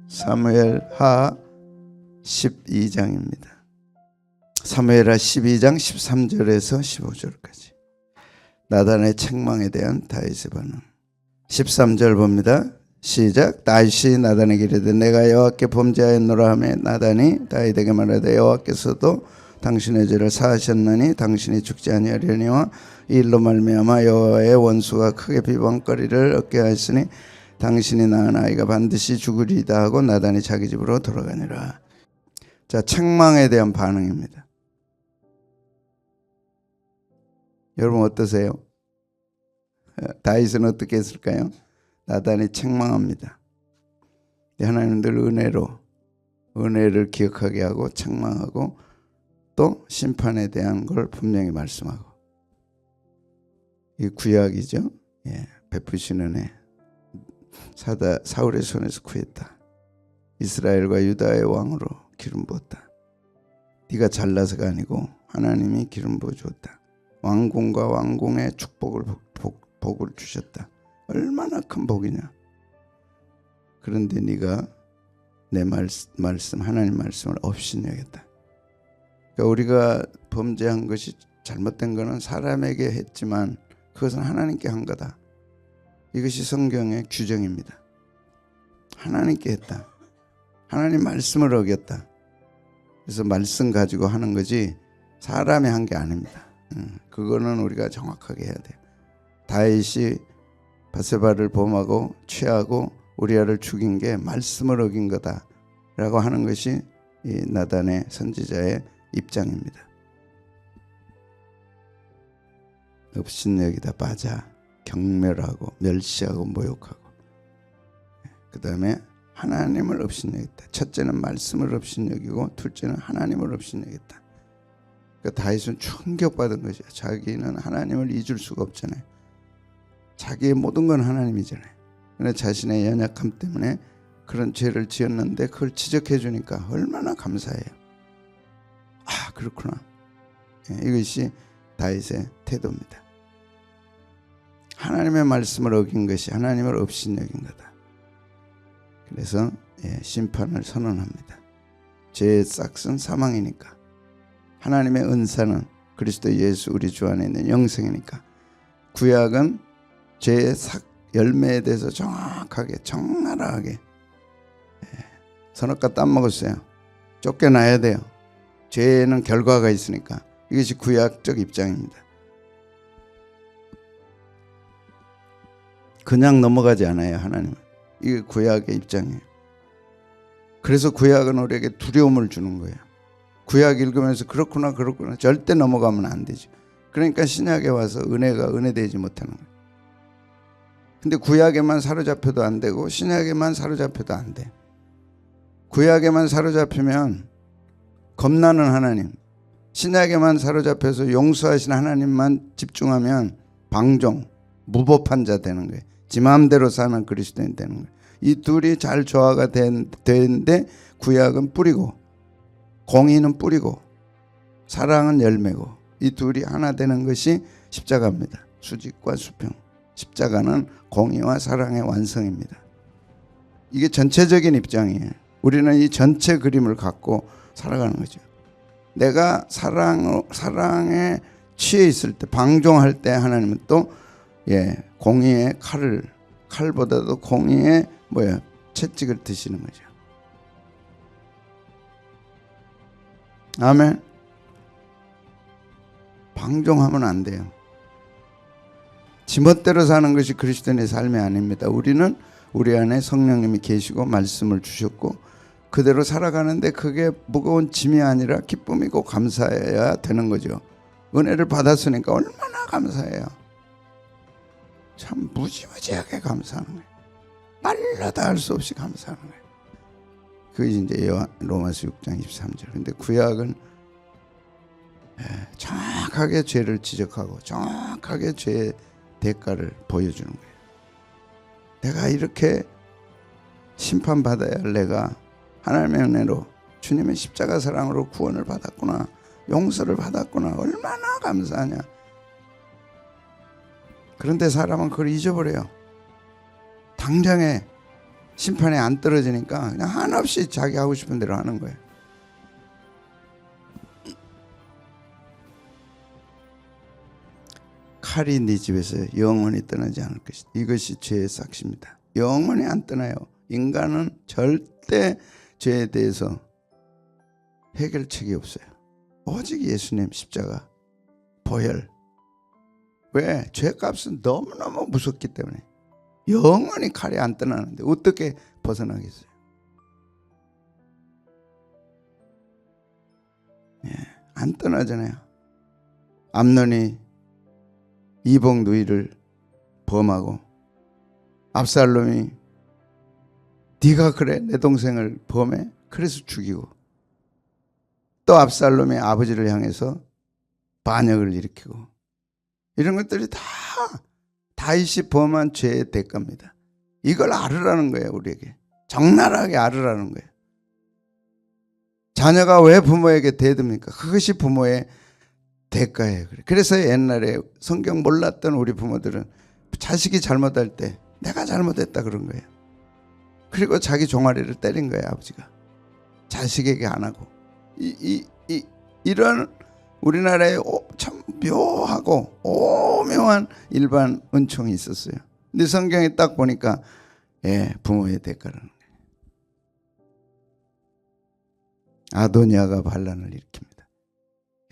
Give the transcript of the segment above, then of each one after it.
사무엘하 12장입니다. 사무엘하 12장 13절에서 15절까지 나단의 책망에 대한 다윗의 반응. 13절 봅니다. 시작. 다윗이 나단에게 이르되 내가 여호와께 범죄하였노라 하매 나단이 다윗에게 말하되 여호와께서도 당신의 죄를 사하셨나니 당신이 죽지 아니하려니와 이 일로 말미암아 여호와의 원수가 크게 비방거리를 얻게 하였으니 당신이 낳은 아이가 반드시 죽으리이다 하고 나단이 자기 집으로 돌아가니라. 자, 책망에 대한 반응입니다. 여러분 어떠세요? 다윗은 어떻게 했을까요? 나단이 책망합니다. 하나님은 늘 은혜를 기억하게 하고 책망하고 또 심판에 대한 걸 분명히 말씀하고. 이 구약이죠. 베푸신 은혜. 사울의 손에서 구했다. 이스라엘과 유다의 왕으로 기름 부었다. 네가 잘나서가 아니고 하나님이 기름 부어 주었다. 왕궁과 왕궁의 축복을 복을 주셨다. 얼마나 큰 복이냐. 그런데 네가 내 말씀 하나님 말씀을 업신여겼다. 그러니까 우리가 범죄한 것이 잘못된 것은 사람에게 했지만 그것은 하나님께 한 거다. 이것이 성경의 규정입니다. 하나님께 했다. 하나님 말씀을 어겼다. 그래서 말씀 가지고 하는 거지 사람이 한 게 아닙니다. 그거는 우리가 정확하게 해야 돼요. 다윗이 바세바를 범하고 취하고 우리아를 죽인 게 말씀을 어긴 거다라고 하는 것이 이 나단의 선지자의 입장입니다. 업신여기다 빠자 경멸하고 멸시하고 모욕하고, 그 다음에 하나님을 업신여겼다. 첫째는 말씀을 업신여기고 둘째는 하나님을 업신여겼다. 그러니까 다윗은 충격받은 거죠. 자기는 하나님을 잊을 수가 없잖아요. 자기의 모든 건 하나님이잖아요. 그런데 자신의 연약함 때문에 그런 죄를 지었는데 그걸 지적해 주니까 얼마나 감사해요. 아, 그렇구나. 이것이 다윗의 태도입니다. 하나님의 말씀을 어긴 것이 하나님을 업신여긴 거다. 그래서 심판을 선언합니다. 죄의 싹은 사망이니까, 하나님의 은사는 그리스도 예수 우리 주 안에 있는 영생이니까, 구약은 죄의 싹 열매에 대해서 정확하게 적나라하게 선악과 땀 먹었어요. 쫓겨나야 돼요. 죄에는 결과가 있으니까. 이것이 구약적 입장입니다. 그냥 넘어가지 않아요. 하나님은. 이게 구약의 입장이에요. 그래서 구약은 우리에게 두려움을 주는 거예요. 구약 읽으면서 그렇구나 절대 넘어가면 안 되죠. 그러니까 신약에 와서 은혜가 은혜되지 못하는 거예요. 근데 구약에만 사로잡혀도 안 되고 신약에만 사로잡혀도 안 돼. 구약에만 사로잡히면 겁나는 하나님, 신약에만 사로잡혀서 용서하신 하나님만 집중하면 방종, 무법한 자 되는 거예요. 지 마음대로 사는 그리스도인 되는 거예요. 이 둘이 잘 조화가 되는데 구약은 뿌리고 공의는 뿌리고 사랑은 열매고, 이 둘이 하나 되는 것이 십자가입니다. 수직과 수평. 십자가는 공의와 사랑의 완성입니다. 이게 전체적인 입장이에요. 우리는 이 전체 그림을 갖고 살아가는 거죠. 내가 사랑에 취해 있을 때, 방종할 때 하나님은 또 공의의 칼보다도 공의의 채찍을 드시는 거죠. 아멘. 방종하면 안 돼요. 지멋대로 사는 것이 그리스도인의 삶이 아닙니다. 우리는 우리 안에 성령님이 계시고 말씀을 주셨고 그대로 살아가는데 그게 무거운 짐이 아니라 기쁨이고 감사해야 되는 거죠. 은혜를 받았으니까 얼마나 감사해요. 참 무지무지하게 감사하는 거예요. 말로 다 할 수 없이 감사하는 거예요. 그게 이제 로마서 6장 23절. 근데 구약은 정확하게 죄를 지적하고 정확하게 죄의 대가를 보여주는 거예요. 내가 이렇게 심판받아야 할 내가 하나님의 은혜로 주님의 십자가 사랑으로 구원을 받았구나, 용서를 받았구나, 얼마나 감사하냐. 그런데 사람은 그걸 잊어버려요. 당장에 심판에 안 떨어지니까 그냥 한없이 자기 하고 싶은 대로 하는 거예요. 칼이 네 집에서 영원히 떠나지 않을 것이다. 이것이 죄의 삭시입니다. 영원히 안 떠나요. 인간은 절대 죄에 대해서 해결책이 없어요. 오직 예수님 십자가 보혈. 왜? 죄값은 너무너무 무섭기 때문에 영원히 칼이 안 떠나는데 어떻게 벗어나겠어요? 예, 안 떠나잖아요. 암논이 이복 누이를 범하고 압살롬이 네가 그래 내 동생을 범해? 그래서 죽이고 또 압살롬이 아버지를 향해서 반역을 일으키고 이런 것들이 다 다윗이 범한 죄의 대가입니다. 이걸 알으라는 거예요. 우리에게 적나라하게 알으라는 거예요. 자녀가 왜 부모에게 대듭니까? 그것이 부모의 대가예요. 그래서 옛날에 성경 몰랐던 우리 부모들은 자식이 잘못할 때 내가 잘못했다 그런 거예요. 그리고 자기 종아리를 때린 거예요. 아버지가 자식에게 안 하고 이런 우리나라에 참 묘하고 오묘한 일반 은총이 있었어요. 근데 성경에 딱 보니까 부모의 대가라는 거예요. 아도니아가 반란을 일으킵니다.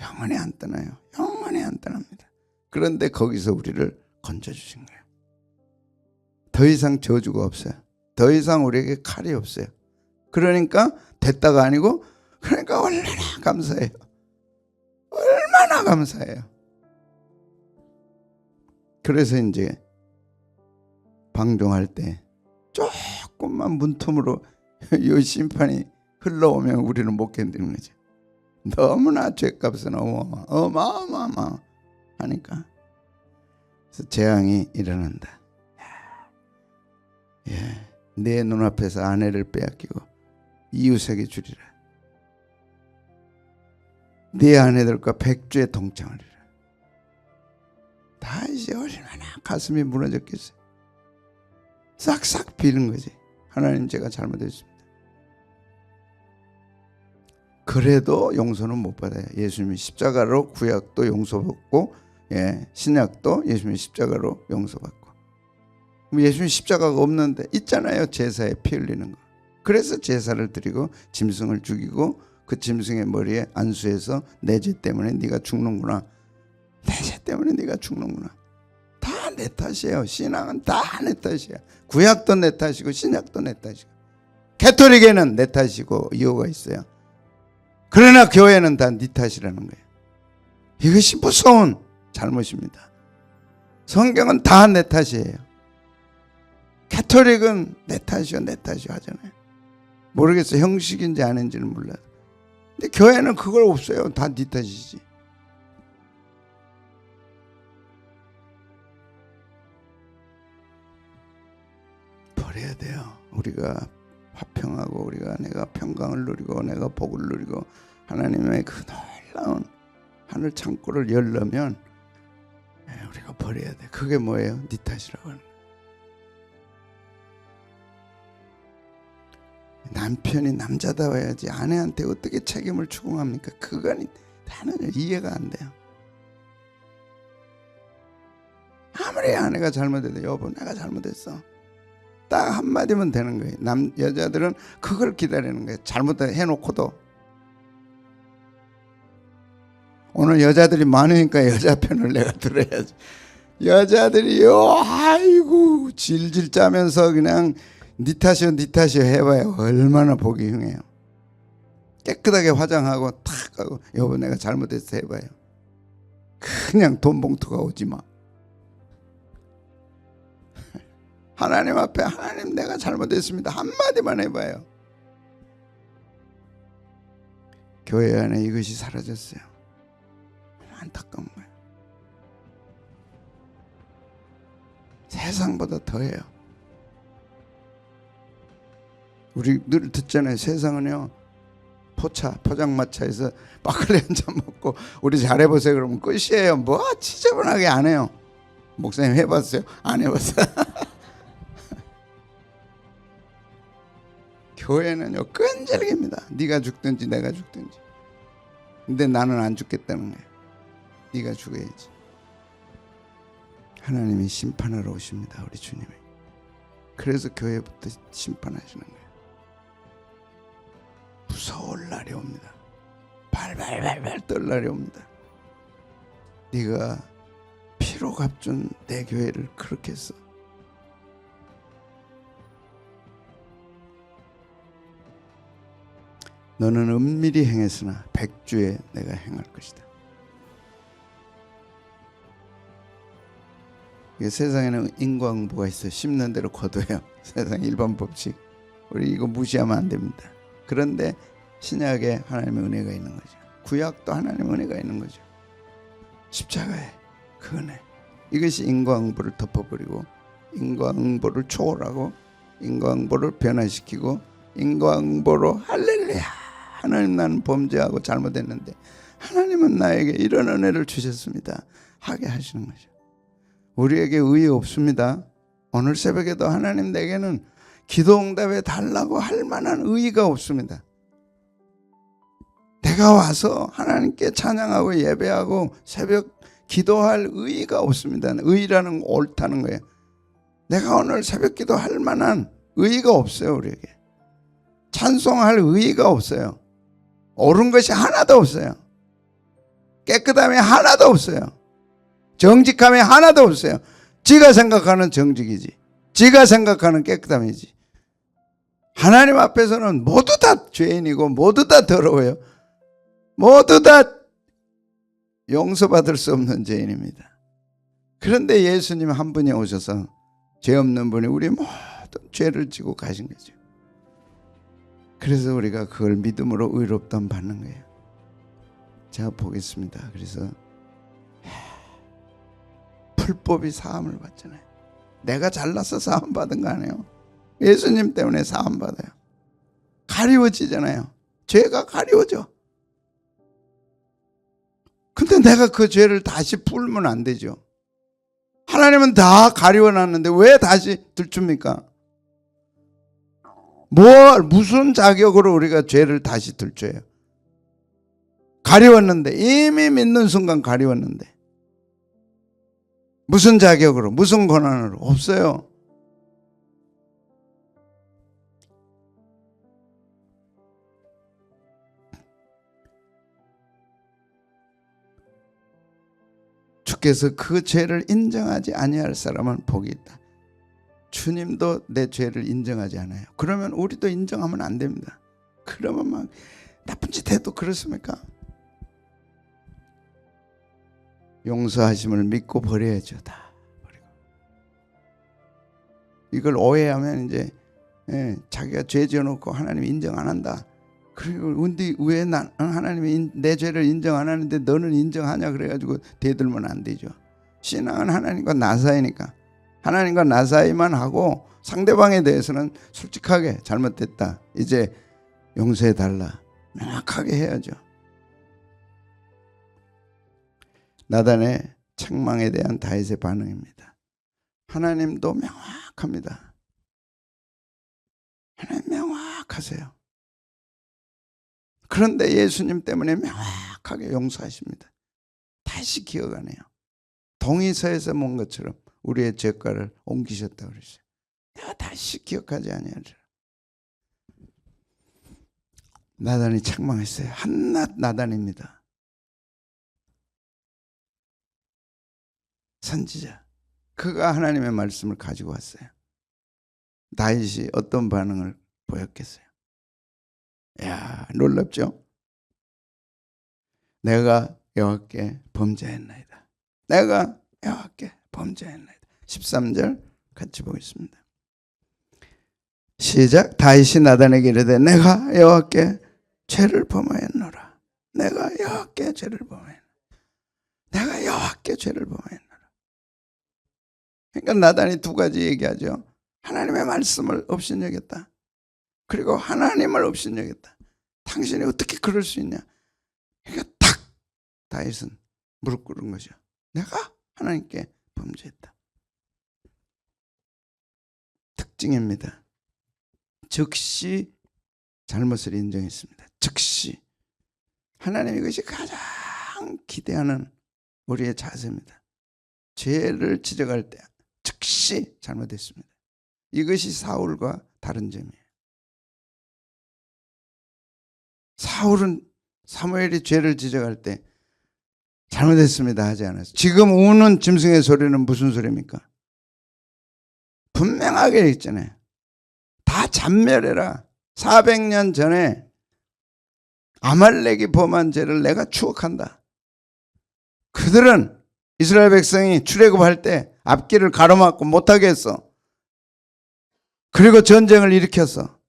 영원히 안 떠나요. 영원히 안 떠납니다. 그런데 거기서 우리를 건져주신 거예요. 더 이상 저주가 없어요. 더 이상 우리에게 칼이 없어요. 그러니까 됐다가 아니고 그러니까 얼마나 감사해요. 얼마나 감사해요. 그래서 이제 방종할 때 조금만 문틈으로 이 심판이 흘러오면 우리는 못 견디는 거죠. 너무나 죄값은 어마어마하니까. 그래서 재앙이 일어난다. 내 눈앞에서 아내를 빼앗기고 이웃에게 주리라. 네 아내들과 백주에 동창하리라. 다윗이 얼마나 가슴이 무너졌겠어요. 싹싹 비는 거지. 하나님 제가 잘못했습니다. 그래도 용서는 못 받아요. 예수님이 십자가로 구약도 용서받고 신약도 예수님이 십자가로 용서받고. 예수님 십자가가 없는데 있잖아요. 제사에 피 흘리는 거. 그래서 제사를 드리고 짐승을 죽이고 그 짐승의 머리에 안수해서 내 죄 때문에 네가 죽는구나. 내 죄 때문에 네가 죽는구나. 다 내 탓이에요. 신앙은 다 내 탓이야. 구약도 내 탓이고 신약도 내 탓이고 가톨릭에는 내 탓이고 이유가 있어요. 그러나 교회는 다 네 탓이라는 거예요. 이것이 무서운 잘못입니다. 성경은 다 내 탓이에요. 가톨릭은 내 탓이요 내 탓이요 하잖아요. 모르겠어요. 형식인지 아닌지는 몰라요. 근데 교회는 그걸 없어요. 다 네 탓이지. 버려야 돼요. 우리가 화평하고 내가 평강을 누리고 내가 복을 누리고 하나님의 그 놀라운 하늘 창고를 열려면 우리가 버려야 돼. 그게 뭐예요? 네 탓이라고 하는 거예요. 남편이 남자다워야지 아내한테 어떻게 책임을 추궁합니까? 그건 나는 이해가 안 돼요. 아무리 아내가 잘못해도 여보 내가 잘못했어. 딱 한마디면 되는 거예요. 여자들은 그걸 기다리는 거예요. 잘못해놓고도. 오늘 여자들이 많으니까 여자 편을 내가 들어야지. 여자들이요 아이고 질질 짜면서 그냥 니 탓이요 니 탓이요 해봐요. 얼마나 보기 흉해요. 깨끗하게 화장하고 탁 하고 여보 내가 잘못했어 해봐요. 그냥 돈 봉투가 오지 마. 하나님 앞에 하나님 내가 잘못했습니다 한마디만 해봐요. 교회 안에 이것이 사라졌어요. 안타까운 거예요. 세상보다 더해요. 우리 늘 듣잖아요. 세상은요 포장마차에서 막걸리 한잔 먹고 우리 잘해보세요 그러면 끝이에요. 뭐 지저분하게 안 해요. 목사님 해봤어요? 안 해봤어요. 교회는요 끈질깁니다. 네가 죽든지 내가 죽든지. 근데 나는 안 죽겠다는 거예요. 네가 죽어야지. 하나님이 심판하러 오십니다. 우리 주님이. 그래서 교회부터 심판하시는 거예요. 무서울 날이 옵니다. 발발발발 떨 날이 옵니다. 네가 피로 값준 내 교회를 그렇게 했어. 너는 은밀히 행했으나 백주에 내가 행할 것이다. 세상에는 인과응보가 있어요. 심는 대로 거둬요. 세상 일반 법칙. 우리 이거 무시하면 안 됩니다. 그런데 신약에 하나님의 은혜가 있는 거죠. 구약도 하나님의 은혜가 있는 거죠. 십자가에 그 은혜. 이것이 인과응보를 덮어버리고 인과응보를 초월하고 인과응보를 변화시키고 인과응보로 할렐루야, 하나님 나는 범죄하고 잘못했는데 하나님은 나에게 이런 은혜를 주셨습니다 하게 하시는 거죠. 우리에게 의의 없습니다. 오늘 새벽에도 하나님 내게는 기도응답에 달라고 할 만한 의의가 없습니다. 내가 와서 하나님께 찬양하고 예배하고 새벽 기도할 의의가 없습니다. 의의라는 거 옳다는 거예요. 내가 오늘 새벽 기도할 만한 의의가 없어요. 우리에게 찬송할 의의가 없어요. 옳은 것이 하나도 없어요. 깨끗함이 하나도 없어요. 정직함이 하나도 없어요. 지가 생각하는 정직이지, 지가 생각하는 깨끗함이지. 하나님 앞에서는 모두 다 죄인이고 모두 다 더러워요. 모두 다 용서받을 수 없는 죄인입니다. 그런데 예수님 한 분이 오셔서 죄 없는 분이 우리 모든 죄를 지고 가신 거죠. 그래서 우리가 그걸 믿음으로 의롭다함 받는 거예요. 제가 보겠습니다. 그래서 풀법이 사함을 받잖아요. 내가 잘나서 사함 받은 거 아니에요. 예수님 때문에 사함 받아요. 가리워지잖아요. 죄가 가리워져. 근데 내가 그 죄를 다시 풀면 안 되죠. 하나님은 다 가리워놨는데 왜 다시 들춥니까? 무슨 자격으로 우리가 죄를 다시 들춰요? 가리웠는데, 이미 믿는 순간 가리웠는데 무슨 자격으로, 무슨 권한으로? 없어요. 주께서 그 죄를 인정하지 아니할 사람은 복이 있다. 주님도 내 죄를 인정하지 않아요. 그러면 우리도 인정하면 안 됩니다. 그러면 막 나쁜 짓 해도 그렇습니까? 용서하심을 믿고 버려야죠. 다 버리고. 이걸 오해하면 이제 자기가 죄 지어놓고 하나님 인정 안 한다. 그리고 근데 왜 하나님이 내 죄를 인정 안 하는데 너는 인정하냐 그래가지고 대들면 안 되죠. 신앙은 하나님과 나 사이니까 하나님과 나 사이만 하고 상대방에 대해서는 솔직하게 잘못됐다, 이제 용서해달라, 명확하게 해야죠. 나단의 책망에 대한 다윗의 반응입니다. 하나님도 명확합니다. 하나님 명확하세요. 그런데 예수님 때문에 명확하게 용서하십니다. 다시 기억하네요. 동의서에서 본 것처럼 우리의 죄가를 옮기셨다고 그랬어요. 내가 다시 기억하지 아니하리라. 나단이 책망했어요. 한낱 나단입니다. 선지자. 그가 하나님의 말씀을 가지고 왔어요. 다윗이 어떤 반응을 보였겠어요? 야, 놀랍죠? 내가 여호와께 범죄했나이다. 내가 여호와께 범죄했나이다. 13절 같이 보겠습니다. 시작. 다윗이 나단에게 이르되 내가 여호와께 죄를 범하였노라. 내가 여호와께 죄를 범하였노라. 내가 여호와께 죄를 범하였노라. 그러니까 나단이 두 가지 얘기하죠. 하나님의 말씀을 업신여겼다. 그리고 하나님을 업신여겼다. 당신이 어떻게 그럴 수 있냐. 그러니까 탁 다윗은 무릎 꿇은 거죠. 내가 하나님께 범죄했다. 특징입니다. 즉시 잘못을 인정했습니다. 즉시. 하나님 이것이 가장 기대하는 우리의 자세입니다. 죄를 지적할 때 즉시 잘못했습니다. 이것이 사울과 다른 점이에요. 사울은 사무엘이 죄를 지적할 때 잘못했습니다 하지 않았어요. 지금 우는 짐승의 소리는 무슨 소리입니까? 분명하게 있잖아요. 다 잔멸해라. 400년 전에 아말렉이 범한 죄를 내가 추억한다. 그들은 이스라엘 백성이 출애굽할 때 앞길을 가로막고 못하게 했어. 그리고 전쟁을 일으켰어.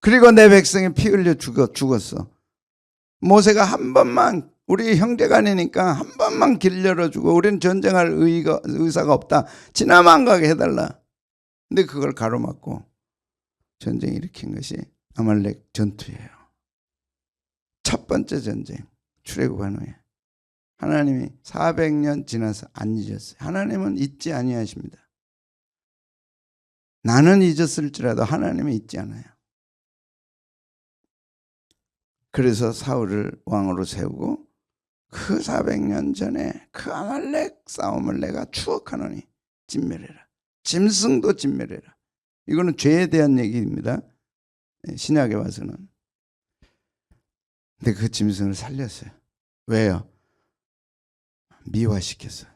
그리고 내 백성이 피 흘려 죽었어. 모세가 한 번만, 우리 형제간이니까 한 번만 길 열어주고 우리는 전쟁할 의사가 없다. 지나면 안 가게 해달라. 근데 그걸 가로막고 전쟁 일으킨 것이 아말렉 전투예요. 첫 번째 전쟁, 출애굽한 후에. 하나님이 400년 지나서 안 잊었어요. 하나님은 잊지 아니하십니다. 나는 잊었을지라도 하나님은 잊지 않아요. 그래서 사울을 왕으로 세우고 그 400년 전에 그 아말렉 싸움을 내가 추억하노니 진멸해라. 짐승도 진멸해라. 이거는 죄에 대한 얘기입니다. 신약에 와서는. 근데 그 짐승을 살렸어요. 왜요? 미화시켰어요.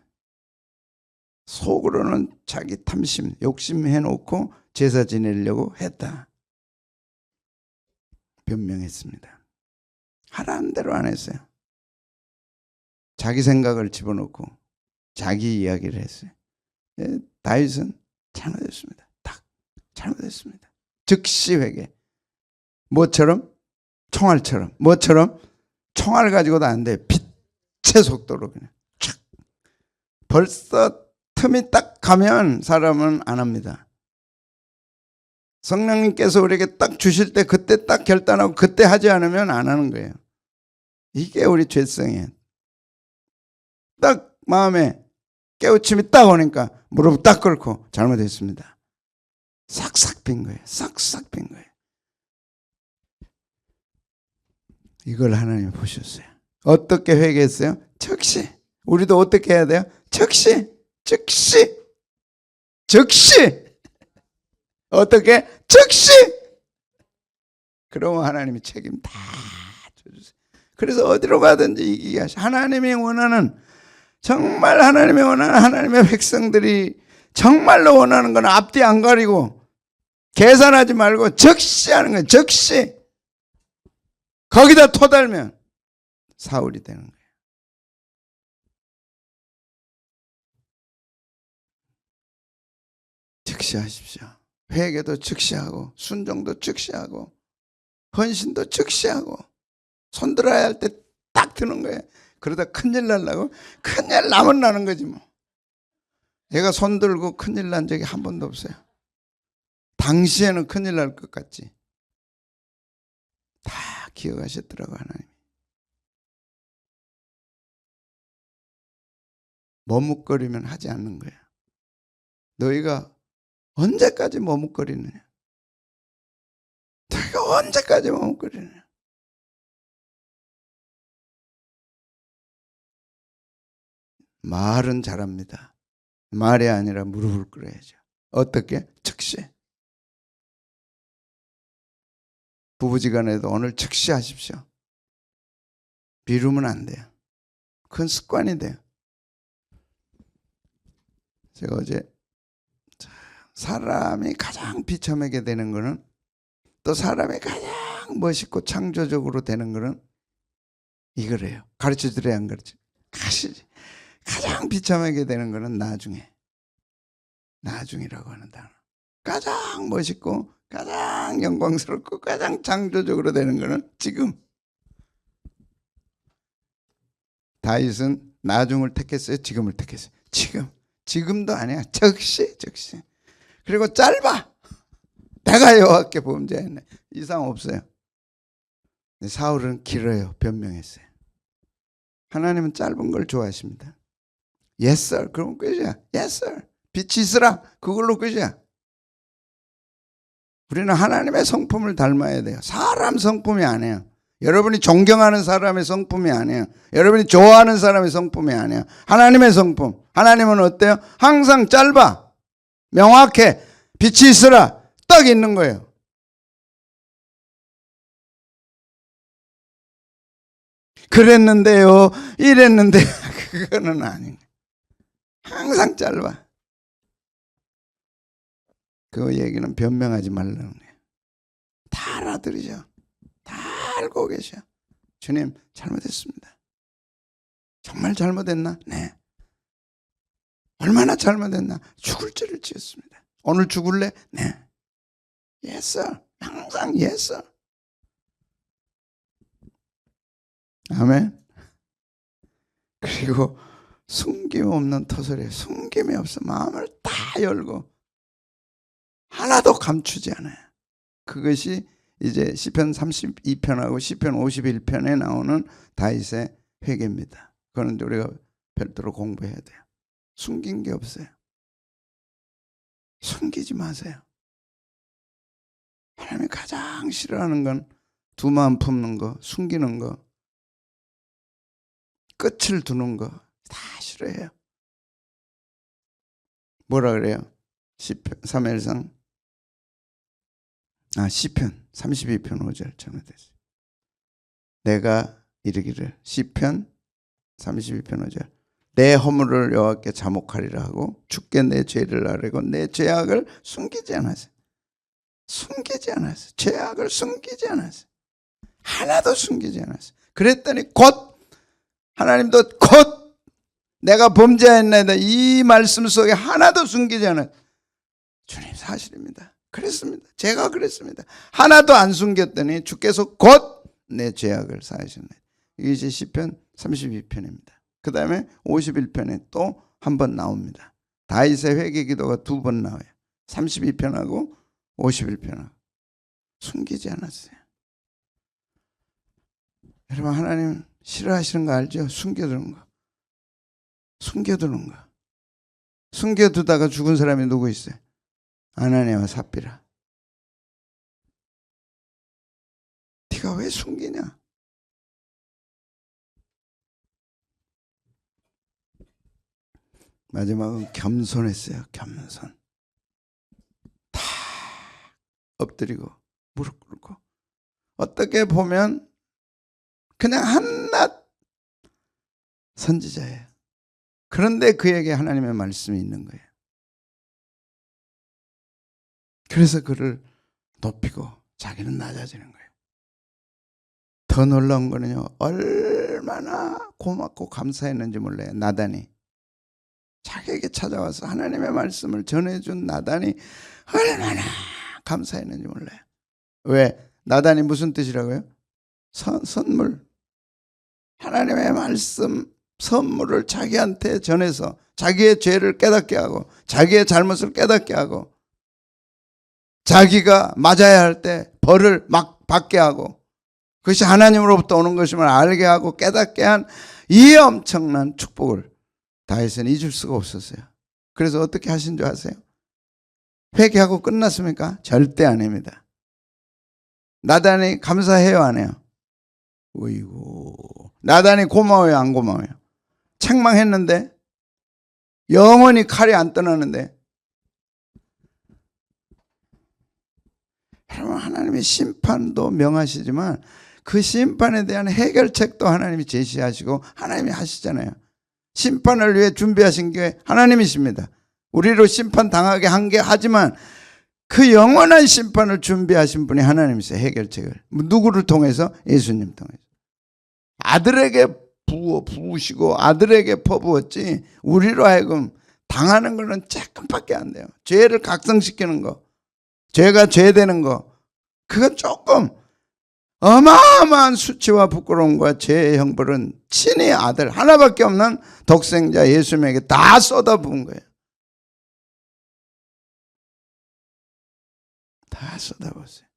속으로는 자기 탐심, 욕심해놓고 제사 지내려고 했다. 변명했습니다. 하라는 대로 안 했어요. 자기 생각을 집어넣고 자기 이야기를 했어요. 다윗은 잘못했습니다. 딱 잘못했습니다. 즉시 회개. 뭐처럼? 총알처럼. 뭐처럼? 총알 가지고도 안 돼. 빛의 속도로 그냥 촥. 벌써 틈이 딱 가면 사람은 안 합니다. 성령님께서 우리에게 딱 주실 때 그때 딱 결단하고 그때 하지 않으면 안 하는 거예요. 이게 우리 죄성이에요. 딱 마음에 깨우침이 딱 오니까 무릎 딱 꿇고 잘못했습니다. 싹싹 빈 거예요. 싹싹 빈 거예요. 이걸 하나님이 보셨어요. 어떻게 회개했어요? 즉시. 우리도 어떻게 해야 돼요? 즉시. 즉시. 즉시. 어떻게? 즉시. 그러면 하나님이 책임 다 져주세요. 그래서 어디로 가든지 이기게 하셔. 하나님이 원하는, 정말 하나님이 원하는, 하나님의 백성들이 정말로 원하는 건 앞뒤 안 가리고 계산하지 말고 즉시 하는 거예요. 즉시. 거기다 토달면 사울이 되는 거예요. 즉시 하십시오. 회개도 즉시 하고 순종도 즉시 하고 헌신도 즉시 하고 손 들어야 할 때 딱 드는 거예요. 그러다 큰일 날라고? 큰일 나면 나는 거지 뭐. 얘가 손 들고 큰일 난 적이 한 번도 없어요. 당시에는 큰일 날 것 같지. 다 기억하셨더라고 하나님. 머뭇거리면 하지 않는 거야. 너희가 언제까지 머뭇거리느냐? 너희가 언제까지 머뭇거리느냐? 말은 잘합니다. 말이 아니라 무릎을 꿇어야죠. 어떻게? 즉시. 부부지간에도 오늘 즉시 하십시오. 미루면 안 돼요. 그건 습관이 돼요. 제가 어제 사람이 가장 비참하게 되는 거는, 또 사람이 가장 멋있고 창조적으로 되는 거는 이거래요. 가르쳐 드려야 안 가르쳐? 가장 비참하게 되는 거는 나중이라고 하는 단어. 가장 멋있고 가장 영광스럽고 가장 창조적으로 되는 거는 지금. 다윗은 나중을 택했어요? 지금을 택했어요? 지금도 아니야. 즉시. 그리고 짧아. 내가 여호와께 범죄했네. 이상 없어요. 사울은 길어요. 변명했어요. 하나님은 짧은 걸 좋아하십니다. Yes sir. 그럼 끝이야. Yes sir. 빛이 있으라. 그걸로 끝이야. 우리는 하나님의 성품을 닮아야 돼요. 사람 성품이 아니에요. 여러분이 존경하는 사람의 성품이 아니에요. 여러분이 좋아하는 사람의 성품이 아니에요. 하나님의 성품. 하나님은 어때요? 항상 짧아, 명확해, 빛이 있으라, 딱 있는 거예요. 그랬는데요, 이랬는데 그거는 아닌 거예요. 항상 짧아. 그 얘기는 변명하지 말라는 거예요. 다 알아들으죠. 다 알고 계셔. 주님, 잘못했습니다. 정말 잘못했나? 네. 얼마나 잘못했나? 죽을 죄를 지었습니다. 오늘 죽을래? 네. Yes, sir. 항상 yes, sir. 아멘. 그리고 숨김 없는 터설에 숨김이 없어. 마음을 다 열고 하나도 감추지 않아요. 그것이 이제 시편 32편하고 시편 51편에 나오는 다윗의 회개입니다. 그건 우리가 별도로 공부해야 돼요. 숨긴 게 없어요. 숨기지 마세요. 하나님이 가장 싫어하는 건 두 마음 품는 거, 숨기는 거, 끝을 두는 거 다 싫어해요. 뭐라 그래요? 시편 3일상 시편 32편 5절 잘못했어요. 내가 이르기를 시편 32편 5절 내 허물을 여호와께 자목하리라 하고 주께 내 죄를 아뢰고 내 죄악을 숨기지 않았어요. 숨기지 않았어요. 죄악을 숨기지 않았어요. 하나도 숨기지 않았어요. 그랬더니 곧 하나님도 곧 내가 범죄했나이다 이 말씀 속에 하나도 숨기지 않았어요. 주님 사실입니다. 그랬습니다. 제가 그랬습니다. 하나도 안 숨겼더니 주께서 곧 내 죄악을 사하셨네. 이게 이제 시편 32편입니다. 그 다음에 51편에 또 한 번 나옵니다. 다윗의 회개 기도가 두 번 나와요. 32편하고 51편하고. 숨기지 않았어요. 여러분 하나님 싫어하시는 거 알죠? 숨겨두는 거. 숨겨두는 거. 숨겨두다가 죽은 사람이 누구 있어요? 아나니아와 삽비라. 네가 왜 숨기냐? 마지막은 겸손했어요. 겸손. 다 엎드리고 무릎 꿇고. 어떻게 보면 그냥 한낱 선지자예요. 그런데 그에게 하나님의 말씀이 있는 거예요. 그래서 그를 높이고 자기는 낮아지는 거예요. 더 놀라운 거는요. 얼마나 고맙고 감사했는지 몰라요. 나단이. 자기에게 찾아와서 하나님의 말씀을 전해준 나단이 얼마나 감사했는지 몰라요. 왜? 나단이 무슨 뜻이라고요? 선물. 하나님의 말씀 선물을 자기한테 전해서 자기의 죄를 깨닫게 하고 자기의 잘못을 깨닫게 하고 자기가 맞아야 할 때 벌을 막 받게 하고 그것이 하나님으로부터 오는 것임을 알게 하고 깨닫게 한 이 엄청난 축복을 다윗은 잊을 수가 없었어요. 그래서 어떻게 하신 줄 아세요? 회개하고 끝났습니까? 절대 아닙니다. 나단이 감사해요 안 해요? 어이구, 나단이 고마워요 안 고마워요? 책망했는데 영원히 칼이 안 떠나는데 여러분 하나님의 심판도 명하시지만 그 심판에 대한 해결책도 하나님이 제시하시고 하나님이 하시잖아요. 심판을 위해 준비하신 게 하나님이십니다. 우리로 심판당하게 한 게 하지만 그 영원한 심판을 준비하신 분이 하나님이세요. 해결책을. 누구를 통해서? 예수님 통해서. 아들에게 부으시고 아들에게 퍼부었지 우리로 하여금 당하는 거는 조금밖에 안 돼요. 죄를 각성시키는 거, 죄가 죄되는 거, 그건 조금. 어마어마한 수치와 부끄러움과 죄의 형벌은 친히 아들 하나밖에 없는 독생자 예수님에게 다 쏟아부은 거예요. 다 쏟아부었어요.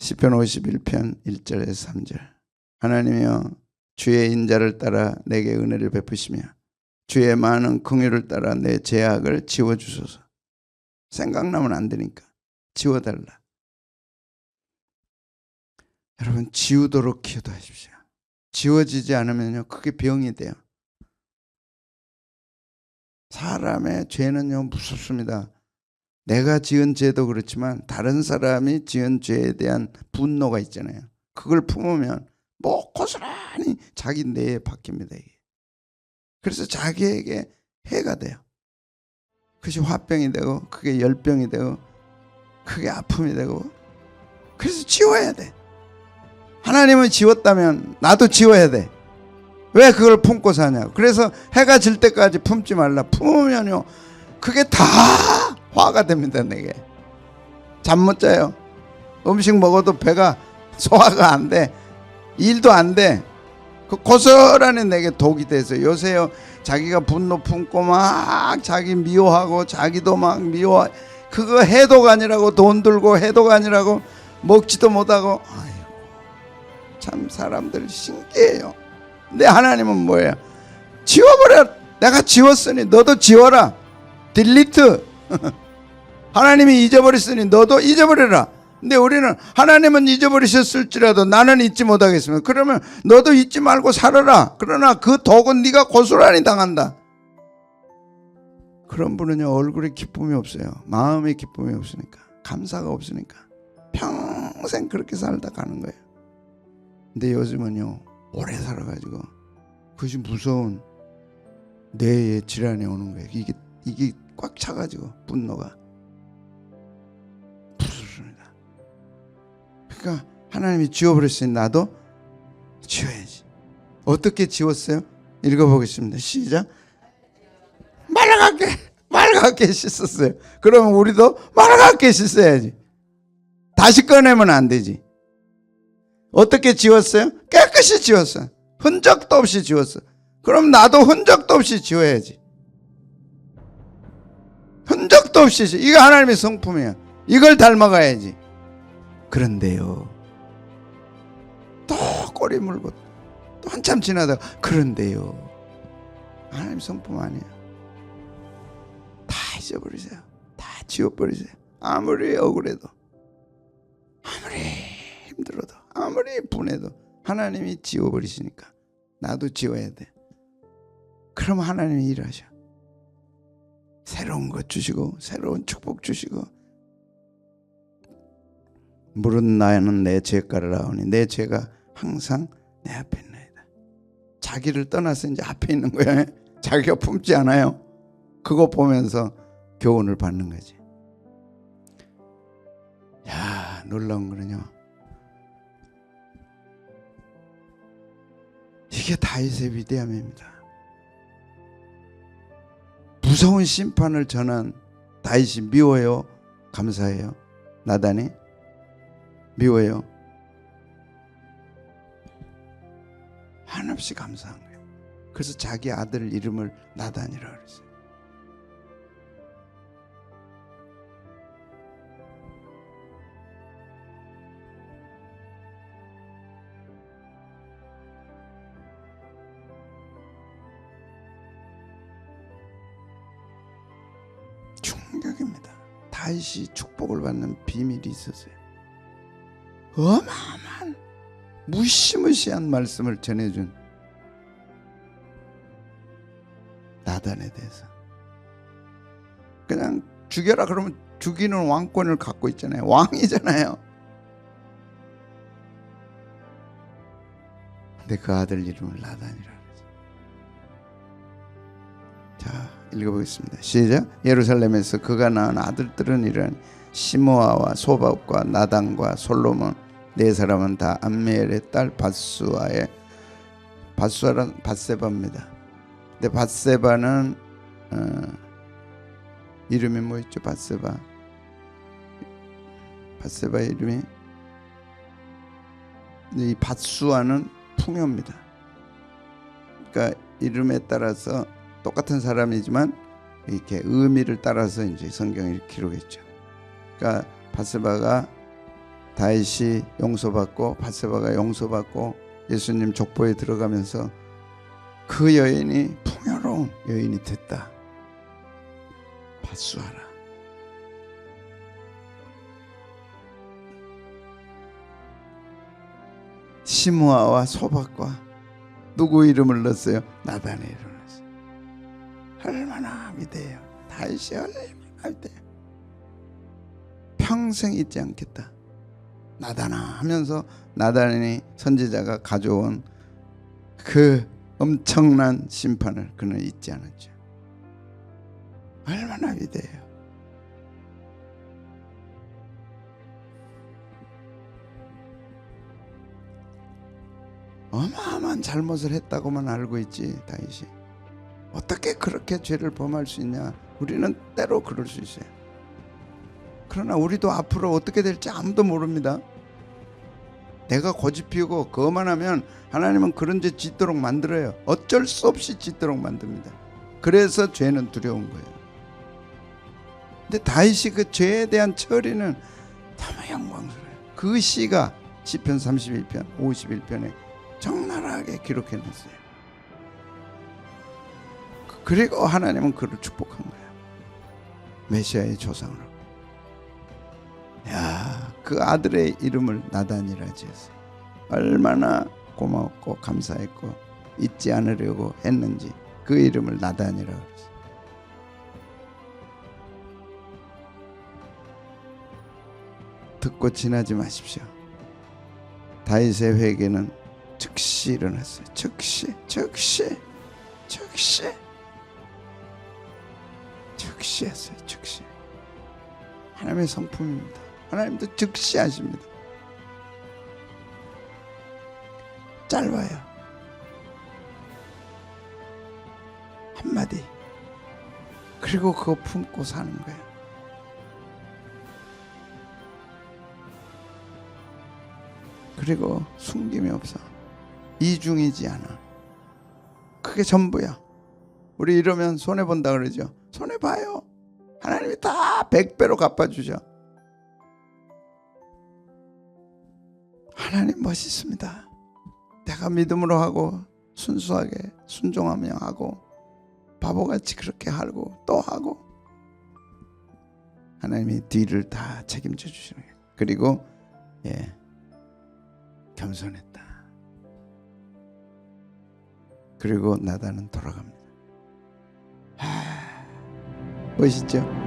시편 51편 1절에서 3절 하나님이여 주의 인자를 따라 내게 은혜를 베푸시며 주의 많은 긍휼을 따라 내 죄악을 지워주소서. 생각나면 안 되니까 지워달라. 여러분, 지우도록 기도하십시오. 지워지지 않으면요, 그게 병이 돼요. 사람의 죄는요, 무섭습니다. 내가 지은 죄도 그렇지만 다른 사람이 지은 죄에 대한 분노가 있잖아요. 그걸 품으면 뭐 고스란히 자기 뇌에 박힙니다. 이게. 그래서 자기에게 해가 돼요. 그것이 화병이 되고, 그게 열병이 되고, 그게 아픔이 되고. 그래서 지워야 돼. 하나님은 지웠다면 나도 지워야 돼. 왜 그걸 품고 사냐고. 그래서 해가 질 때까지 품지 말라. 품으면요, 그게 다 화가 됩니다. 내게 잠 못 자요. 음식 먹어도 배가 소화가 안 돼. 일도 안 돼. 그 고스란히 내게 독이 돼서 요새요, 자기가 분노 품고 막 자기 미워하고 자기도 막 미워. 그거 해독 아니라고 돈 들고 해독 아니라고 먹지도 못하고. 아이고, 참 사람들 신기해요. 근데 하나님은 뭐예요? 지워버려. 내가 지웠으니 너도 지워라. 딜리트. 하나님이 잊어버렸으니 너도 잊어버려라. 근데 우리는 하나님은 잊어버리셨을지라도 나는 잊지 못하겠습니다. 그러면 너도 잊지 말고 살아라. 그러나 그 독은 네가 고스란히 당한다. 그런 분은요, 얼굴에 기쁨이 없어요. 마음에 기쁨이 없으니까, 감사가 없으니까 평생 그렇게 살다 가는 거예요. 근데 요즘은요, 오래 살아가지고 그것이 무서운 뇌의 질환이 오는 거예요. 이게 꽉 차가지고 분노가 부르릅니다. 그러니까 하나님이 지워버렸으니 나도 지워야지. 어떻게 지웠어요? 읽어보겠습니다. 시작. 맑게 씻었어요. 그러면 우리도 맑게 씻어야지. 다시 꺼내면 안 되지. 어떻게 지웠어요? 깨끗이 지웠어요. 흔적도 없이 지웠어. 그럼 나도 흔적도 없이 지워야지. 흔적도 없이. 이거 하나님의 성품이야. 이걸 닮아가야지. 그런데요, 또 꼬리 물고 또 한참 지나다가 그런데요, 하나님 성품 아니야. 다 잊어버리세요. 다 지워버리세요. 아무리 억울해도, 아무리 힘들어도, 아무리 분해도 하나님이 지워버리시니까 나도 지워야 돼. 그럼 하나님이 일하셔. 새로운 것 주시고 새로운 축복 주시고. 물은 나는 내 죄가를 아오니 내 죄가 항상 내 앞에 있나이다. 자기를 떠나서 이제 앞에 있는 거야. 자기가 품지 않아요. 그거 보면서 교훈을 받는 거지. 야, 놀라운 거는요, 이게 다윗의 위대함입니다. 무서운 심판을 전한 다윗이 미워요? 감사해요? 나단이? 미워요? 한없이 감사한 거예요. 그래서 자기 아들 이름을 나단이라고 그랬어요. 충격입니다. 다윗이 축복을 받는 비밀이 있었어요. 어마어마한 무시무시한 말씀을 전해준 나단에 대해서. 그냥 죽여라 그러면 죽이는 왕권을 갖고 있잖아요. 왕이잖아요. 근데 그 아들 이름을 나단이라. 자, 읽어보겠습니다. 시작. 예루살렘에서 그가 낳은 아들들은 이러하니 시므아와 소박과 나단과 솔로몬 네 사람은 다 암미엘의 딸 밧수아의, 밧수아란 밧세바입니다. 근데 밧세바는 이름이 뭐 있죠? 밧세바 이름이, 이 밧수아는 풍요입니다. 그러니까 이름에 따라서 똑같은 사람이지만 이렇게 의미를 따라서 이제 성경이 기록했죠. 그러니까 밧세바가 다윗이 용서받고 밧세바가 용서받고 예수님 족보에 들어가면서 그 여인이 풍요로운 여인이 됐다. 밧수아라. 시므아와 소박과 누구 이름을 넣었어요? 나단의 이름을 넣었어요. 얼마나 위대해요. 다윗이 얼마나 위대해요. 평생 잊지 않겠다. 나단아 하면서 나단이 선지자가 가져온 그 엄청난 심판을 그는 잊지 않았죠. 얼마나 위대해요. 어마어마한 잘못을 했다고만 알고 있지 다윗이. 어떻게 그렇게 죄를 범할 수 있냐. 우리는 때로 그럴 수 있어요. 그러나 우리도 앞으로 어떻게 될지 아무도 모릅니다. 내가 고집 피우고 거만하면 하나님은 그런 죄 짓도록 만들어요. 어쩔 수 없이 짓도록 만듭니다. 그래서 죄는 두려운 거예요. 근데 다윗이 그 죄에 대한 처리는 너무 영광스러워요. 그 시가 시편 31편 51편에 적나라하게 기록해놨어요. 그리고 하나님은 그를 축복한 거예요. 메시아의 조상으로. 야, 그 아들의 이름을 나단이라 지었어요. 얼마나 고마웠고 감사했고 잊지 않으려고 했는지 그 이름을 나단이라고 그랬어요. 듣고 지나지 마십시오. 다윗의 회개는 즉시 일어났어요. 즉시 했어요. 즉시. 하나님의 성품입니다. 하나님도 즉시 하십니다. 짧아요. 한마디. 그리고 그거 품고 사는 거예요. 그리고 숨김이 없어. 이중이지 않아. 그게 전부야. 우리 이러면 손해본다 그러죠. 손해봐요. 하나님이 다 100배로 갚아주죠. 하나님 멋있습니다. 내가 믿음으로 하고 순수하게 순종하며 하고 바보같이 그렇게 하고 또 하고 하나님이 뒤를 다 책임져 주시는 거예요. 그리고 겸손했다. 그리고 나단은 돌아갑니다. 멋있죠?